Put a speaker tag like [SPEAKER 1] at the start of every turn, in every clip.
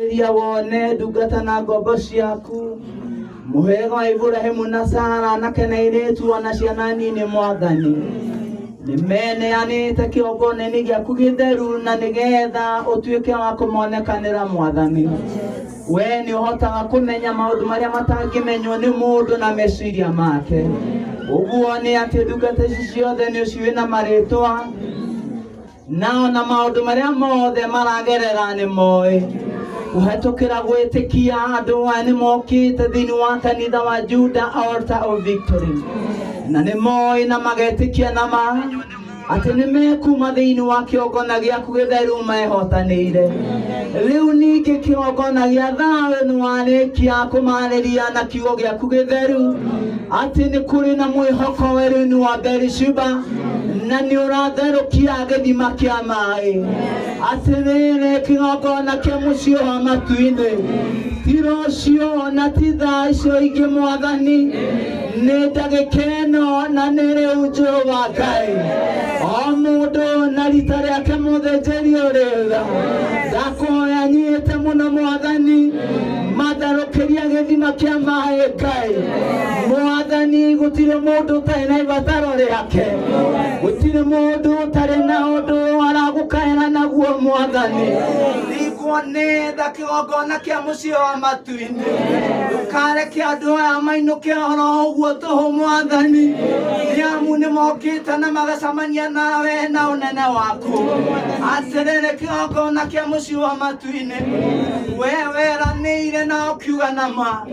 [SPEAKER 1] ria wone ndungata na ngombo ciaku muhega wa Iburahĩmu na Sara na Kanithaini ona ciana nini Mwathani nimeneanĩte kĩongona-inĩ gĩaku gĩtheru na nĩgetha ũtuĩke wa kũmonekanĩra Mwathani we nĩ ũhotaga kũmenya maũndũ marĩa matangĩmenywo nĩ mũndũ na meciria make ũguo nĩ atĩ ndungata ici ciothe nĩ ũciũĩ na marĩtwa na ona maũndũ marĩa mothe maragerera nĩ moĩ kũhetũkĩra gwĩtĩkia andũ aya nĩ mokĩte thĩinĩ wa kanitha wa Judah Altar of Victory na nĩ moĩ na magetĩkia na ma atĩ nĩ mekuma thĩinĩ wa kĩongona gĩaku gĩtheru mehotanĩire rĩu ningĩ kĩongona gĩa thayũ nĩ warĩkia kũmarĩria na kiugo gĩaku gĩtheru atĩ nĩ kũrĩ na mwĩhoko werũ-inĩ wa Berishiba na nĩ ũratherũkia gĩthima kĩa maĩ atĩrĩrĩ kĩongona kĩa mũciĩ wa matu-inĩ ti rũciũ na ti thaa icio ingĩ Mwathani nĩ ndagĩka ĩno na nĩ rĩu Jehova Ngai o mũndũ na rita rĩake mũthĩnjĩri ũrĩ tha ndakũhoya nyite mũno Mwathani matherũkĩria gĩthima kĩa maĩ Ngai Mwathani gũtirĩ mũndũ ũtarĩ na ibataro rĩake gũtirĩ mũndũ ũtarĩ na ũndũ aragũkaĩra naguo Mwathani nĩguo nĩ tha kĩongona kĩa mũciĩ wa matu-inĩ ndũkareke andũ aya mainũke oro ũguo tũhũ Mwathani nĩamu nĩ mokĩte na magacemania nawe na ũnene waku atĩrĩrĩ kĩongona kĩa mũciĩ wa matu-inĩ we weranĩire na ũkiuga na ma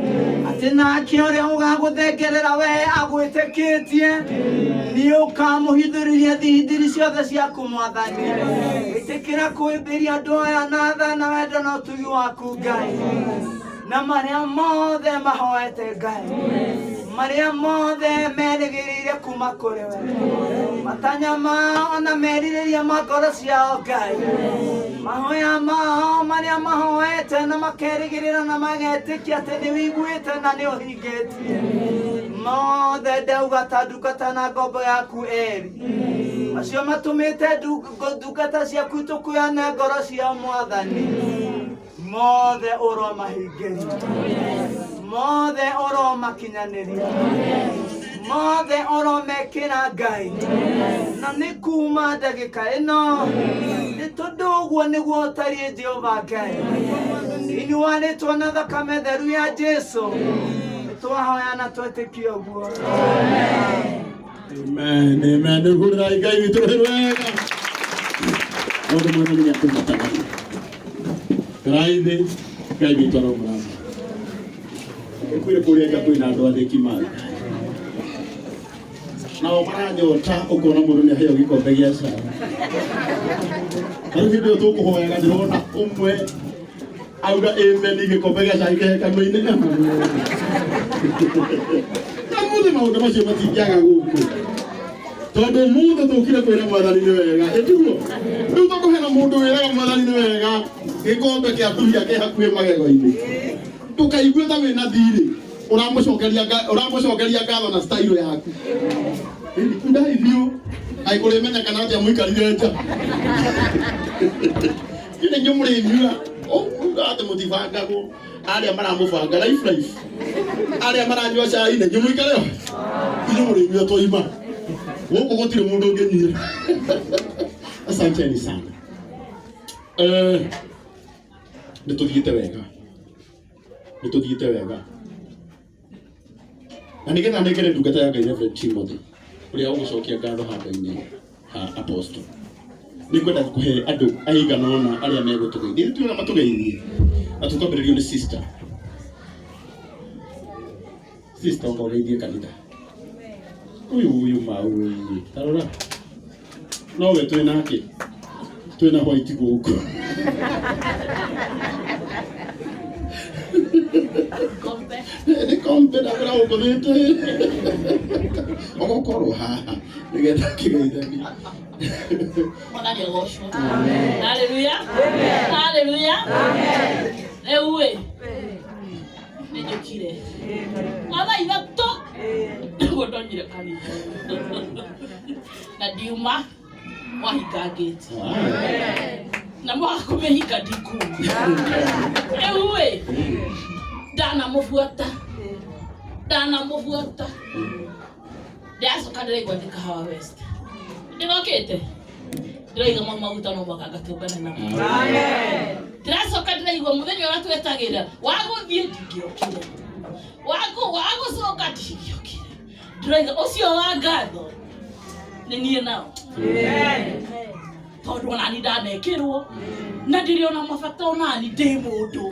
[SPEAKER 1] atĩ nake ũrĩa ũgagũthengerera we agwĩtĩkĩtie nĩ ũkamũhithũrĩria thithiri ciothe ciaku Mwathani ĩtĩkĩra kwĩmbĩria andũ aya na tha na wendo na ũtugi waku Ngai na marĩa mothe mahoete Ngai marĩa mothe merĩgĩrĩire kuma kũrĩ we matanya mao na merirĩria ma ngoro ciao Ngai mahoya mao marĩa mahoete na makerĩgĩrĩra na magetĩkia atĩ nĩ wĩiguĩte na nĩ ũhingĩtie mothe ndauga ta ndungata na ngombo yaku eri acio matũmĩte ndungata ciaku tũkuane ngoro cia Mwathani mothe ũromahingĩria mothe ũromakinyanĩria mothe ũromekĩra Ngai na nĩ kuma ndagĩka ĩno nĩ tondũ ũguo nĩguo ũtariĩ Jehova Ngai thĩinĩ wa rĩtwa na thakame theru ya Jesũ twahoya na twĩtĩkie ũguo
[SPEAKER 2] amen amen nĩgũrĩrai Ngai witũ wega maũndũ mothe nĩ atũmataga raithi Ngai witũ aromũrathima kwĩrĩ kũrĩa nga kwĩna andũ athĩki maĩ nao maranyota ũkona mũndũ nĩ aheo gĩkombe gĩa cai rĩu hĩndĩ ĩyo tũkũhoyaga ndĩrona ũmwe auga amen gĩkombe gĩa cai kehe kanua-inĩ na mũthĩ maũndũ macio matingĩaga gũkũ tondũ mũndũ tũkire kwĩra Mwathani nĩ wega ĩtiguo rĩu tũkũhena mũndũ wĩraga Mwathani nĩ wega gĩkombe kĩa nduhia kĩ hakuhĩ magego-inĩ ndũkaigue ta wĩna thirĩ ũramũcokeria ngatho na style yaku kundaithio aikũrĩmenya kana atĩa mũikarire nja nĩ nyũmũrĩnyua ũga atĩ mũtibangagwo arĩa maramũbanga life arĩa maranyua cai nĩ nyũmũikare nyũmũrĩnyua twaima gũkũ gũtirĩ mũndũ ũngĩnyuĩra asanteni sana nĩtũthiĩte wega na nĩgetha nĩngere ndungata ya Ngai Reverend Timothy ũrĩa ũgũcokia ngatho handũ-inĩ ha apostle nĩngwenda kũhe andũ aigana ũna arĩa megũtũgeithia tuona matũgeithie na tũkambĩrĩrio nĩ sister ũkageithie kanitha uyu maũi tarora nowe twĩna white gũkũ nĩ kombe ndagũra ũkũthĩte ũgũkorwo haha nĩgetha kĩgeithania
[SPEAKER 3] Mwana gocwo. Haleluya. Haleluya. Rĩu nĩ njũkire mwana ithatũ gũtonyire kanitha na ndiuma mwahingangĩte na mwakũmĩhinga ndikuma ndanamubuata ndacoka ndĩraigua ndĩ Kahawa West ndĩrokĩte ndĩraiga maguta no mwaka ngatũngana namo ndĩracoka ndĩraigua mũthenya ũrĩa twetagĩrĩra wagũthiĩ ndingĩokire wagũcoka ndingĩokire ndĩraiga ũcio wa ngatho nĩ niĩ nao tondũ onani ndanekĩrwo na ndĩrĩ ona mabata onani ndĩ mũndũ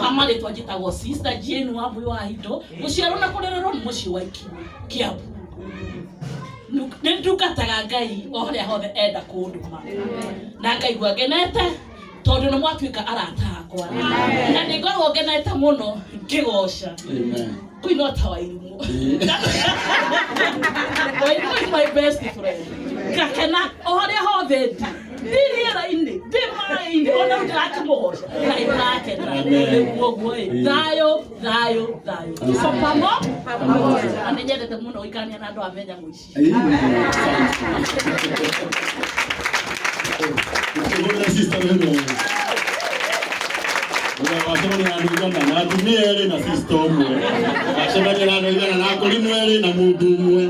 [SPEAKER 3] hamarĩtwa njĩtagwo sister Jane Wambui wa Indo gũciarwo na kũrererwo nĩ mũciĩ wa Kiambu nĩ ndungataga Ngai o harĩa hothe enda kũndũma na ngaigua ngenete tondũ nĩ mwatuĩka arata akwa na nĩngoragwo ngenete mũno ngĩgoca kũina ta Wairimũ Wairimũ is my best friend ngakena o harĩa hothe ndĩrĩra-inĩ ndĩ maĩ-inĩ ona ndĩrakĩmũgoca na nĩndĩrakena ũguo thayũ tuko pamoja na nĩnyendete mũno gũikarania na andũ a menya mũici
[SPEAKER 2] sister wenu wacemania na andũ igana na atumia erĩ na sister ũmwe wacemania na andũ igana na akũrinũ erĩ na mũndũ ũmwe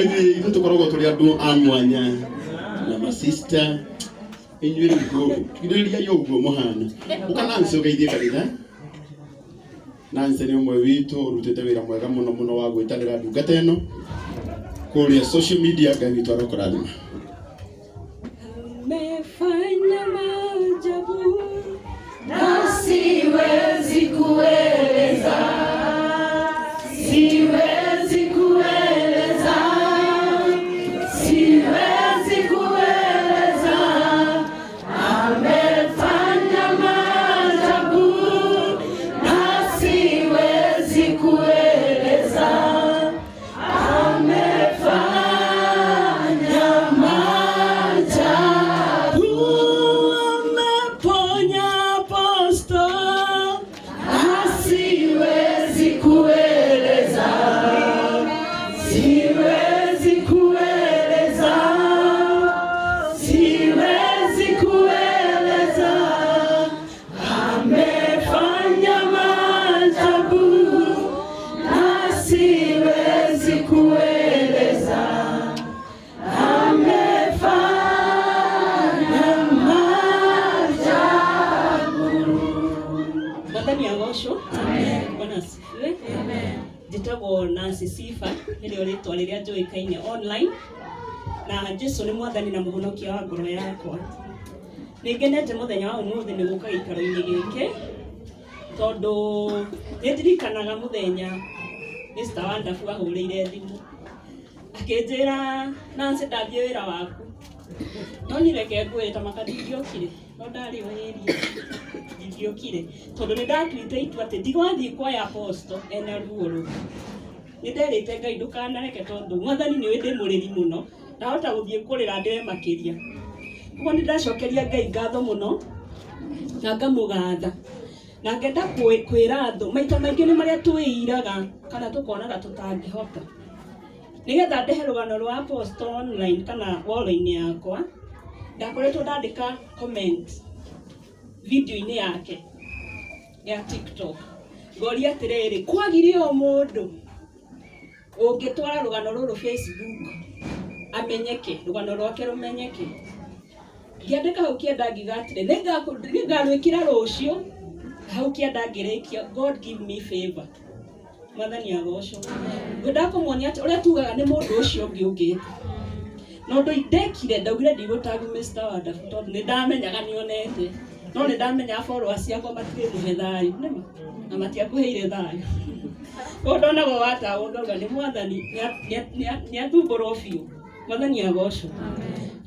[SPEAKER 2] ithuĩ tũkoragwo tũrĩ andũ a mwanya na masista inyuĩ rĩu kirĩrĩria ũguo mũhana ũkanansi ũgeithie kanitha Nansi nĩ ũmwe witũ ũrutĩte wĩra mwega mũno wa gwĩtanĩra ndungata ĩno kũrĩa social media. Ngai witũ arokũrathima.
[SPEAKER 4] Amefanya maajabu na siwezi kueleza, siwezi kueleza, siwezi kueleza. Amefanya maajabu na siwezi kueleza. Amefanya maajabu. Ameponya posto na siwezi kueleza, siwezi kueleza, siwezi kueleza. Amefanya maajabu na siwezi kueleza. Amefanya maajabu.
[SPEAKER 5] Mwathani agocwo. Bwana asifiwe. Njĩtagwo Nancy Sifa, nĩrĩo rĩtwa rĩrĩa njũĩkaine online, na Jesũ nĩ mwathani na mũhonokia wa ngoro yakwa. Nĩngenete mũthenya wa ũmũthĩ nĩ gũka gĩikaro-inĩ gĩkĩ tondũ nĩndirikanaga mũthenya Mr. Wonderful ahũrĩire thimũ akĩnjĩra Nancy ndathiĩ wĩra waku no nireke ngwĩre ta maka ndingĩokire no ndarĩ wĩria ndingĩokire tondũ nĩndatuĩte itua atĩ ndigwathiĩ kuoya apostle ena ruo rũu. Nĩnderĩte Ngai ndũkanareke tondũ mwathani nĩwe ndĩ mũrĩri mũno ndahota gũthiĩ kũrĩra ndĩre makĩria. Koguo nĩndacokeria Ngai ngatho mũno na ngamũgatha na ngenda kwĩra andũ maita maingĩ nĩ marĩa twĩiraga kana tũkonaga tũtangĩhota. Nĩgetha ndehe rũgano rwa apostle online kana wall-inĩ yakwa ndakoretwo ndandĩka comment video-inĩ yake ya TikTok ngoria atĩrĩrĩ kwagire o mũndũ ũngĩtwara rũgano rũrũ Facebook amenyeke rũgano rwake rũmenyeke. Ngĩandĩka hau kĩenda ngiuga atĩrĩ nĩngarwĩkĩra rũciũ hau kĩenda ngĩrĩkia God give me favor. Mwathani agocwo. Ngwenda kũmuonia atĩ ũrĩa tugaga nĩ mũndũ ũcio ũngĩ ũngĩte no ndekire ndaugire ndigũtagu Mr. Wonderful tondũ nĩndamenyaga nĩonete no nĩndamenya followers ciakwa matirĩmũhe thayũ nĩma na matiakũheire thayũ. Koguo ndonagwo wataũ ndauga nĩ mwathani nĩathumbũrwo biũ. Mwathani agocwo.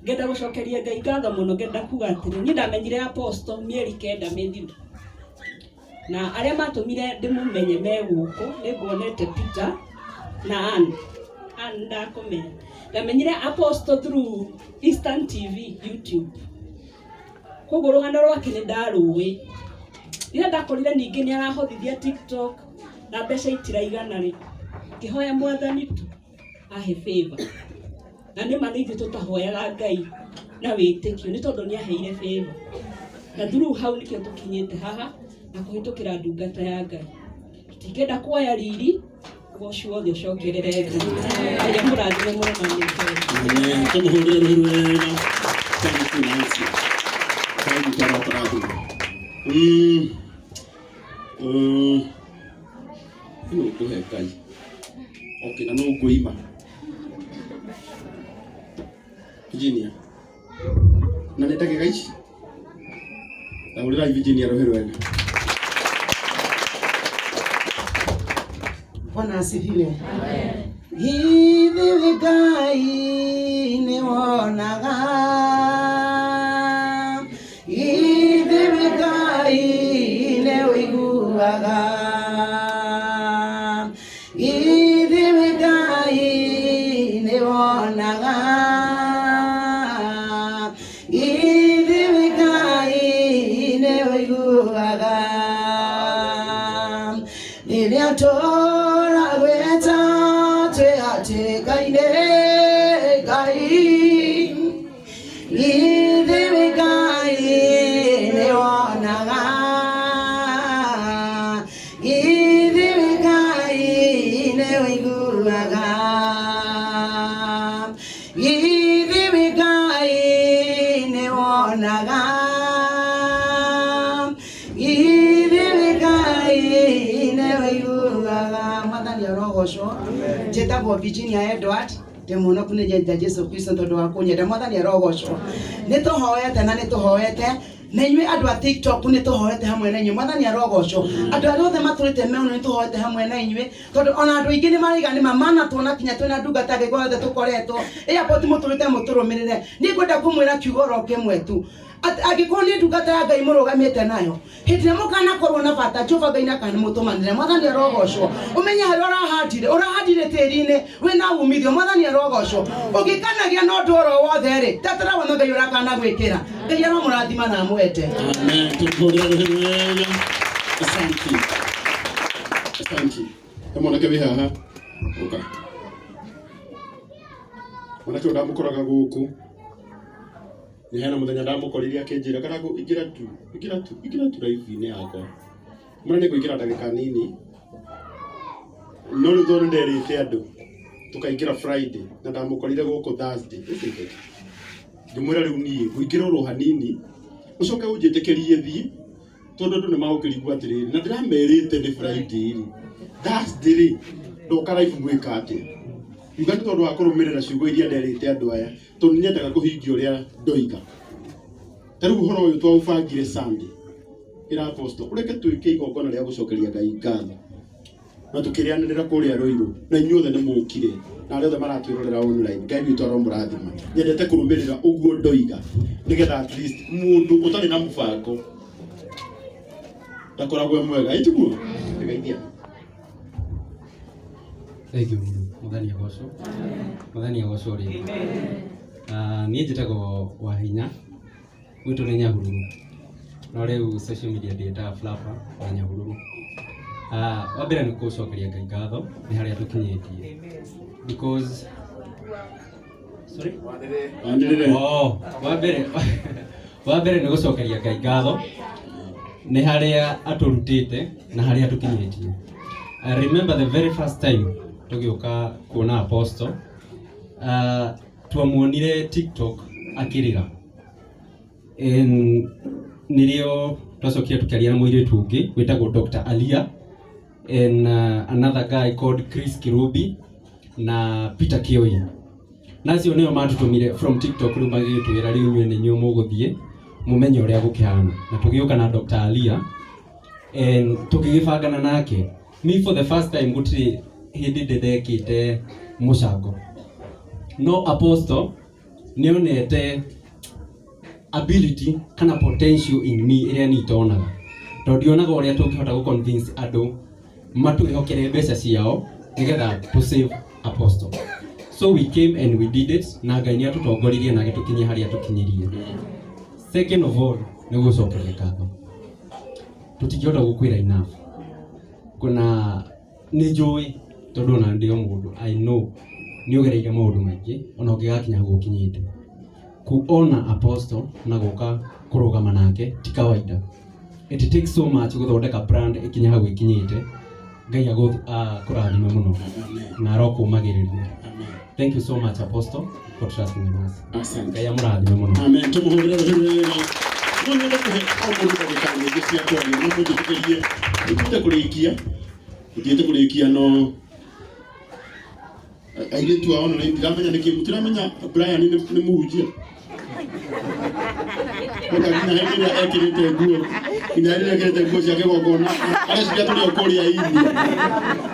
[SPEAKER 5] Ngenda gũcokeria Ngai ngatho mũno ngenda kuga atĩrĩ niĩ ndamenyire apostle mĩeri 9 mĩthiru na arĩa matũmire ndĩmũmenye megũkũ nĩnguonete Peter na Andu ndakũmenya ndamenyire apostle through Eastern TV YouTube. Koguo rũgano rwake nĩndarũĩ rĩrĩa ndakorire ningĩ nĩarahothithia TikTok na mbeca itiraigana rĩ ngĩhoya mwathani tu ahe favor na nĩma nĩ ithuĩ tũtahoyaga Ngai na wĩtĩkio nĩ tondũ nĩaheire favor na through hau nĩkĩo tũkinyĩte haha na kũhĩtũkĩra ndungata ya Ngai. tikenda kuoya riri gocio wothe ucokerere ngai amurathime muno na nĩ
[SPEAKER 2] tumuhurire wega thank you Nancy thank you tarataratu no kuhe kai okay na no kuima Virginia na netake gaici na ulira Virginia rohero wega
[SPEAKER 6] Bwana asifiwe. Amen. Hivi Ngai ni wonaga. Hivi Ngai ni wiguaga. Hivi Ngai ni wonaga. Hivi Ngai ni wiguaga. Niliatora weta te ate kaine kai ide kai ne wanaga ide kai ne wiguaga ide kai ne wanaga Jetabo Virginia Edward temuno kune jeje Jesu Kristo tondu wa kunyenda mwathani arogocwo nituhoete na nituhoete na inywe andu a TikTok nituhoete hamwe na inywe mwathani arogocwo andu aria othe maturite meuno nituhoete hamwe na inywe tondu ona andu ingi ni marigani mamana tuona kinya twina ndungata ngi gothe tukoretwo airport muturite muturumirire ni ngwenda kumwira kiugo ro kimwe tu agikorwo ni ndungata ya Ngai murugamite nayo hindi na mukana korwo na bata Jehova Ngai na kana mutumanire mwathani arogocwo umenye hari urahandire tiri-ini wina umithio mwathani arogocwo ugikanagia no ndoro wothe ri tatara wona Ngai urakana gwikira Ngai ara murathima na mwete
[SPEAKER 2] amen tukuria wega asante kama ke bihaha oka mwana tu ndamukoraga guku ni hena muthenya ndamukoriria akinjira kana igira tu live-ini yakwa mwana ni kuigira ndagika nini no rutho nderite andu tukaingira Friday na ndamukorire guku Thursday ndimwira riu nie kuingira ro hanini ucoke unjitikirie thii tondu ndu ni magukirigwa atiriri na ndiramerite ni Friday ri Thursday ri ndoka live mwika ati Ugani tondu wa kurumirira ciugo iria nderite andu aya tondu nyendaga kuhingia uria ndoiga tariu horo uyu twaubangire Sunday ira apostle ureke tuike igongona ria gucokeria Ngai ngatho na tukirianirira kuria roiru na inyuothe ni mukire na aria othe maratwirorera online Ngai witu aromurathima nyendete kurumirira uguo ndoiga nigetha at least mundu utari na mubango ndakoragwo mwega ituguo ngeithia
[SPEAKER 7] Thank you muthani agocwo muthani agocwo ri ni njitagwo wa hinya gwitu ni Nyahururu no riu social media ndita flapper wa Nyahururu wa mbere ni gucokeria Ngai ngatho ni haria tukinyitie because sorry wa mbere ni gucokeria Ngai ngatho ni haria aturutite na haria tukinyitie I remember the very first time tugioka kuona apostle twamuonire TikTok akiriga nirio twacokia tukiaria na muiritu ungi witagwo Dr. Alia and another guy called Chris Kirubi na Peter Kioi nacio nio matutumire from TikTok riu magitwira riu nywe ni nyu muguthie mumenye uria gukihana na tugioka na Dr. Alia and tugigibangana nake me for the first time gutiri hindi ndekite mucango no apostle nionete ability kana potential in me iria nitonaga ndionaga uria tungihota gu convince andu matwihokere mbeca ciao nigetha to save apostle so we came and we did it na Ngai ni atutongoririe na gitukinyia haria tukinyirie second of all ni gucokeria ngatho tutingihota gukwira enough kuna ni njui tondu na ndio mundu I know ni ugereire maundu maingi ona ungigakinya gukinyite kuona apostle na guka kurugama nake ti kawaida it takes so much guthondeka brand ikinya hau ikinyite Ngai akũrathime mũno na arokumagĩrĩria. Thank you so much Apostle for trusting in us.
[SPEAKER 2] Asante.
[SPEAKER 7] Ngai amũrathime mũno.
[SPEAKER 2] Amen. Tumuhurire rũhĩrĩ. Nĩ ndikuhe omũndũ ndagĩka nyingĩ cia kwaria no mũthikĩrĩrie. Ũtiĩte kũrĩkia no airĩtu ao no ndiramenya nĩkĩ mũtiramenya Brian nĩ mũhunjia. Nginya hĩndĩ ĩrĩa ekĩrĩte nguo ciake gongona areciria tũrĩ o kũrĩa India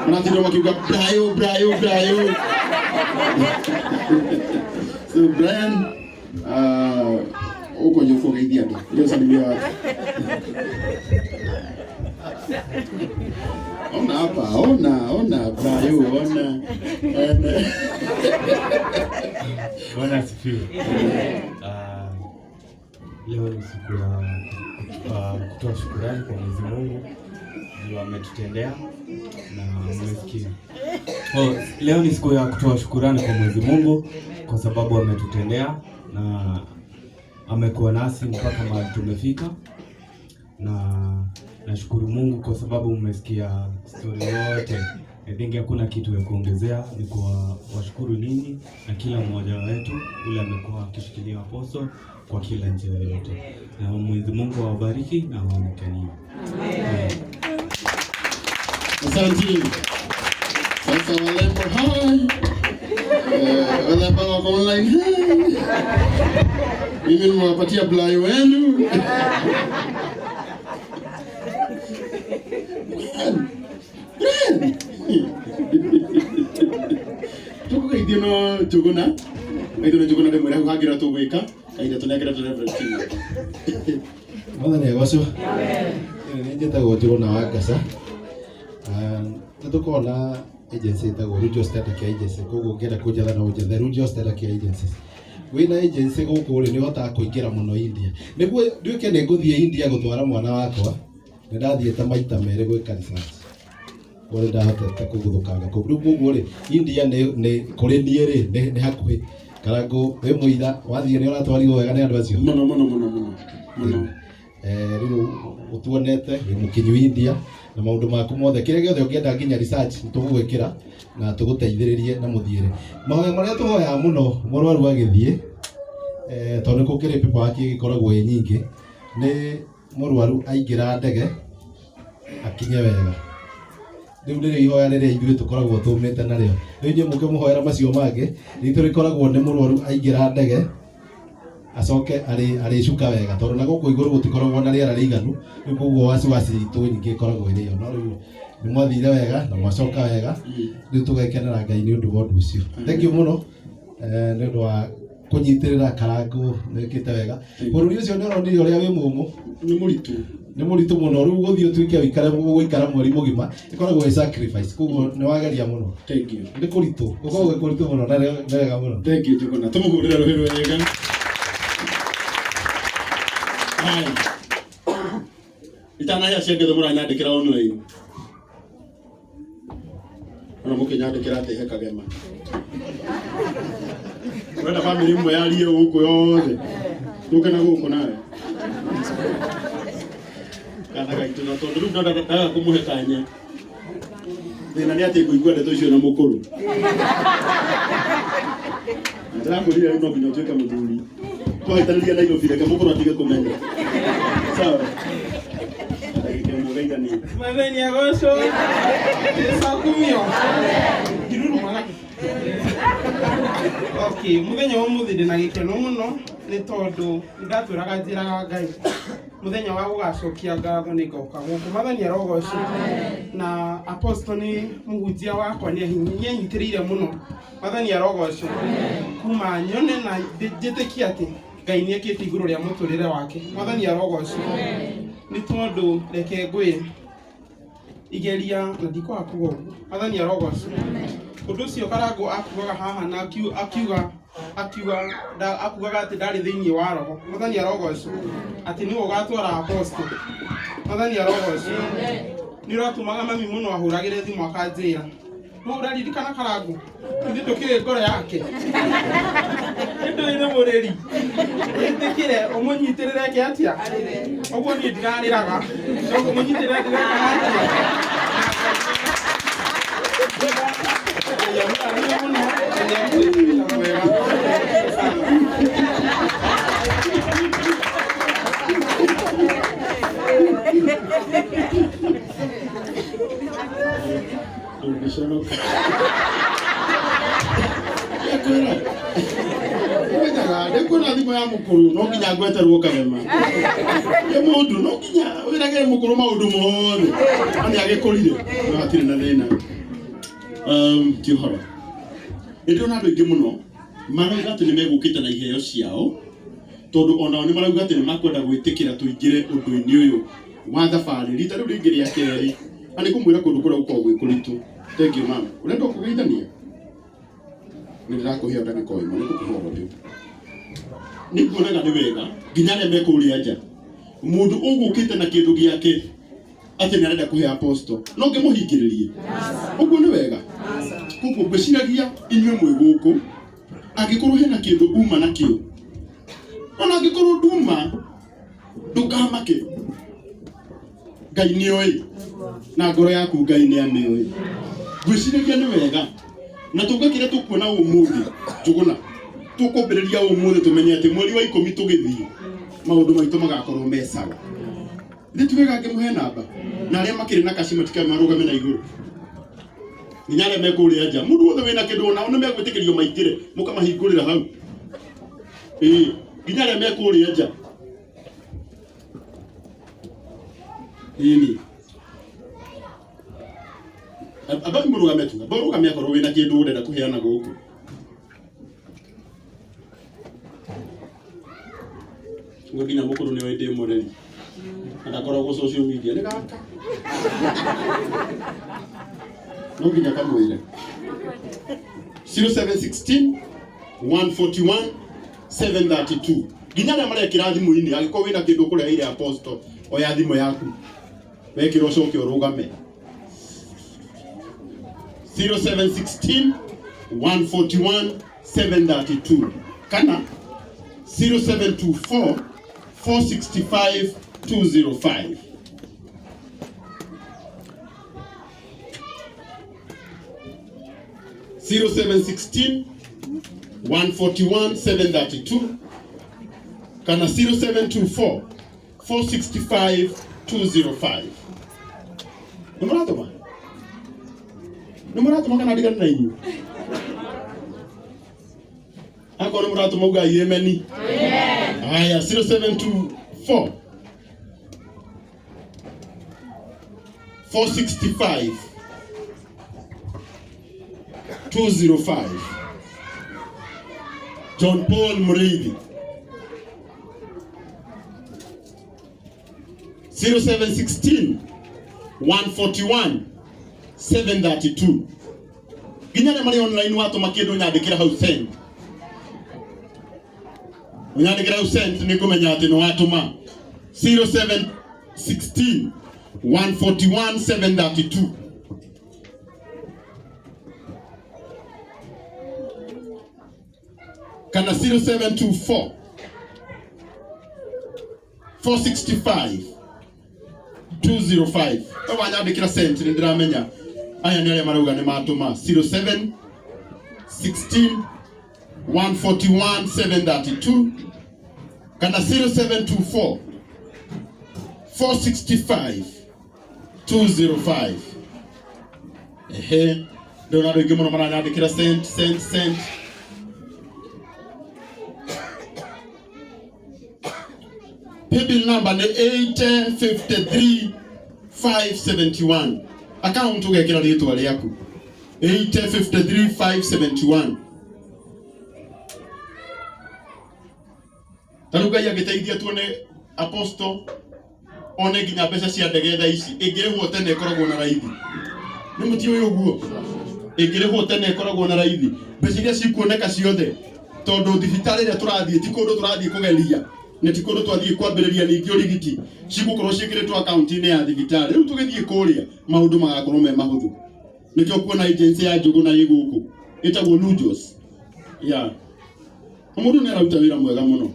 [SPEAKER 2] maratinda makiuga Brayo. So Brian uko nyuko geithia andũ ndio salimia watu. Ona hapa Brayo
[SPEAKER 8] Bwana asifiwe. Leo ni siku ya kutoa shukrani kwa Mwenyezi Mungu ndio ametutendea na mmesikia. Leo ni siku ya kutoa shukrani kwa Mwenyezi Mungu kwa sababu ametutendea na amekuwa nasi mpaka mahali tumefika, na nashukuru Mungu kwa sababu mmesikia story yote. Hakuna kitu ya kuongezea, ni kwa washukuru ninyi na kila mmoja wetu ule amekuwa akishikilia Apostle kwa kila njia yote. Na Mwenyezi Mungu awabariki na awaonekanie. Amen.
[SPEAKER 2] Asante. Sasa walembo hai. Walembo wako online hai. Mimi nimewapatia Brayo wenu. Tukugeithie no njuguna ndimwĩre hau hangira tũgwĩka kahinda tũnengere tũreverend.
[SPEAKER 9] Mwathani agocwo. Nĩ njĩtagwo Njuguna wa Ngasa. Nĩtũkoragwo na agency ĩtagwo Rujo Static Agency, koguo ngĩenda kũnjetha no ũnjethe Rujo Static Agencies. Wĩna agency gũkũ rĩ nĩũhotaga kũingĩra mũno India. Nĩguo nduĩke nĩ ngũthiĩ India gũtwara mwana wakwa, nĩndathiĩte maita merĩ gwĩka research. Wale ndahotete kũguthũkanga kũu. Rĩu koguo rĩ India nĩ kũrĩ niĩ rĩ nĩ hakuhĩ. Karango we mũira wathiĩ nĩ ũratwarirwo wega nĩ andũ acio.
[SPEAKER 2] Mũno.
[SPEAKER 9] Rĩu ũtuonete wĩ mũkinyu India na maũndũ maku mothe kĩrĩa gĩothe ũngĩenda nginya research nĩtũgũgwĩkĩra na tũgũteithĩrĩrie na mũthiĩre. Mahoya marĩa tũhoyaga mũno mũrwaru agĩthiĩ tondũ kũkĩrĩ paperwork ĩgĩkoragwo ĩ nyingĩ, nĩ mũrwaru aingĩra ndege akinye wega. Rĩu nĩ ihoya rĩrĩa ithuĩ tũkoragwo tũmĩte narĩo. Rĩu inyuĩ mũkĩmũhoera macio mangĩ ritũ rĩkoragwo nĩ mũrwaru aingĩra ndege acoke arĩcuka wega tondũ na gũkũ igũrũ gũtikoragwo na rĩera rĩiganu. Rĩu koguo wasiwasi itũ nyingĩ ĩkoragwo ĩrĩ yo, no rĩu nĩ mwathire wega na mwacoka wega. Rĩu tũgekenera Ngai nĩ ũndũ wa ũndũ ũcio. Thank you mũno nĩ ũndũ wa kũnyitĩrĩra Karango nĩwĩkĩte wega. Bũrũri ũcio nĩ ũronire ũrĩa wĩ mũmũ nĩ mũritũ mũno. Rĩu gũthiĩ ũtuĩke gũikara mweri mũgima ĩkoragwo ĩ sacrifice, koguo nĩ wageria mũno.
[SPEAKER 2] Thank you.
[SPEAKER 9] Nĩ kũritũ gũkoragwo gwĩ kũritũ mũno na nĩ wega mũno.
[SPEAKER 2] Thank you Njuguna. Tũmũhũrĩre rũhĩ wega. Hai. Itanahĩa ciengetho mũranyandĩkĩra online. Ona mũkĩnyandĩkĩra atĩ he kagema. Wenda family imwe yarie gũkũ yothe. Nduke na gũkũ nawe. Kana gaitũ na tondũ rĩu ndaga kũmũhe kanya. Thĩna nĩ atĩ ngũigua ndeto icio na mũkũrũ. Ndĩramũrire rĩu no nginya ũtuĩke mũthuri. Twahĩtanĩria Nairobi reke mũkũrũ atige kũmenya. Sawa.
[SPEAKER 10] Mwathani agocwo. Sakumio. Kiruru mwana. Okay, muthenya wa mũthĩ ndĩna gĩkeno mũno nĩ tondũ ndatwĩraga njĩraga Ngai muthenya wa gũgacokia ngatho nĩ ngoka gũkũ. Mwathani arogocwo. Na Apostle nĩ mũhunjia wakwa nĩ anyitĩrĩire mũno. Mwathani arogocwo. Kuma nyone na njĩtĩkie atĩ Ngai nĩ ekĩte igũrũ rĩa mũtũrĩre wake. Mwathani arogocwo. Nĩ tondũ reke ngwĩ igeria na ndikwaga kuga ũguo. Mwathani arogocwo. Ũndũ ũcio Karango akuaga haha na akugaga atĩ ndarĩ thĩinĩ wa roho. Mwathani arogocwo. Atĩ nĩwe ũgatwara Apostle. Mwathani arogocwo. Nĩ ũratũmaga mami mũno ahũragĩre thimũ akanjĩra no ũraririkana Karango ithuĩ tũkĩrĩ ngoro yake. Nĩ nĩ mũrĩri ĩtĩkĩre ũmũnyitĩrĩre ke atĩa ũguo niĩ ndirarĩraga no ũmũnyitĩrĩre atĩa.
[SPEAKER 2] Ndekona thimo ya mukuru no nginya ngweterwo kamema ye mundu no nginya wirage mukuru maundu mothe ani agikurire no hatire na thina kihoro ndio na andu ingi muno marauga ati nimegukite na iheo ciao tondu onao ni marauga ati nimakwenda gwitikira tuingire undu-ini uyu wa thabari rita riu ringi ria keri ani kumwira kundu kuria gukorwo gwikuritu. Thank you mama. Urenda kugeithania nindirakuhea ndagika imwe nikukuhoro ndio nikuonaga ni wega nginya arĩa me kũrĩa nja mũndũ ũgũkĩte na kĩndũ gĩake atĩ nĩ arenda kũhe aposto no ngĩmũhingĩrĩrie ũguo nĩ wega koguo ngwĩciragia inyuĩ mwĩ gũkũ angĩkorwo hena kĩndũ uma nakĩo ona angĩkorwo nduma ndũkamake Ngai nĩoĩ na ngoro yaku Ngai nĩ amĩoĩ. Ngwĩciragia nĩ wega na tũngĩkĩra tũkuona ũmũthĩ njũgũna tukumbiriria umuthi tumenye ati mweri wa 10 tugithii maundu maitu magakorwo me sawa. Ndituwega ngimuhe namba na aria makiri na kashima tika marugame na iguru ninyare mekuria nja mundu wothe wina kindu ona no megwitikirio maitire mukamahingurira hau ninyare mekuria nja ini aba murugame tu borugame akorwo wina kindu urenda kuheana guku ngoginya mukuru ni wende moreri adakoragwo social media ni gaka ngoginya kamwire 0716 141 732 ginya na mara kirathimo ini agiko wina kindu kuria ile apostle oya thimo yaku wekiro coke urugame 0716 141 732 kana 0724 465 205 0716 141 732 kana 0724 465 205 numerato kana digana na inyu ako numerato moga yemeni haya 0724 465 205 John Paul Marire 0716 141 732 ginyane mari online watu makiendo nyandikira hau send unyandikira hau send ni kumenya ati no watuma 0716 141 732 kana 0724 465 205 wanyandikira send ni ndiramenya aya ni aria marauga ni matuma 07 16 141 732 kana 0724 465 205 ndio nado ingimono maranyandikira send paybill number ni 853,571 account ugekira ritwa riaku 853,571 taruga ya giteithia tuone apostle one ginya mbeca cia ndege tha ici ingirihwo tene ikoragwo na raithi ni muti uyu guo ingirihwo tene ikoragwo na raithi mbeca iria cikuoneka ciothe tondu thibitari ria turathie ti kundu turathie kugeria ne ti kundu twathie kwambiriria ningi urigiti cigukorwo cikiritwo account-ini ya thibitari riu tugithie kuria maundu magakorwo me mahuthu nikio kuona agency ya njugu na iguku itagwo Nujos mundu ni araruta wira mwega muno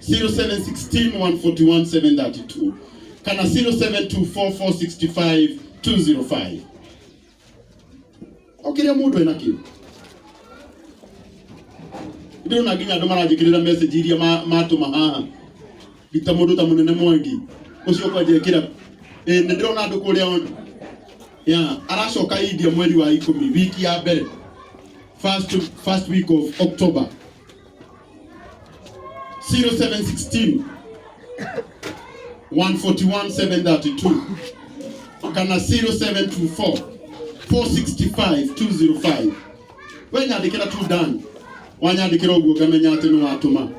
[SPEAKER 2] 0716 141 732 kana 0724 465 205 kire mundu ena kio ndio na nginya ndo maranjikirira message iria matuma haha bita mundu ta munene Mwangi ucio kwa jekira ndirona andu kuria aracoka India mweri wa 10 wiki ya mbere first week of October 0716 141 732 kana 0724 465 205 wanyandikira tu Dan wanyandikira uguo ngamenya ati ni watuma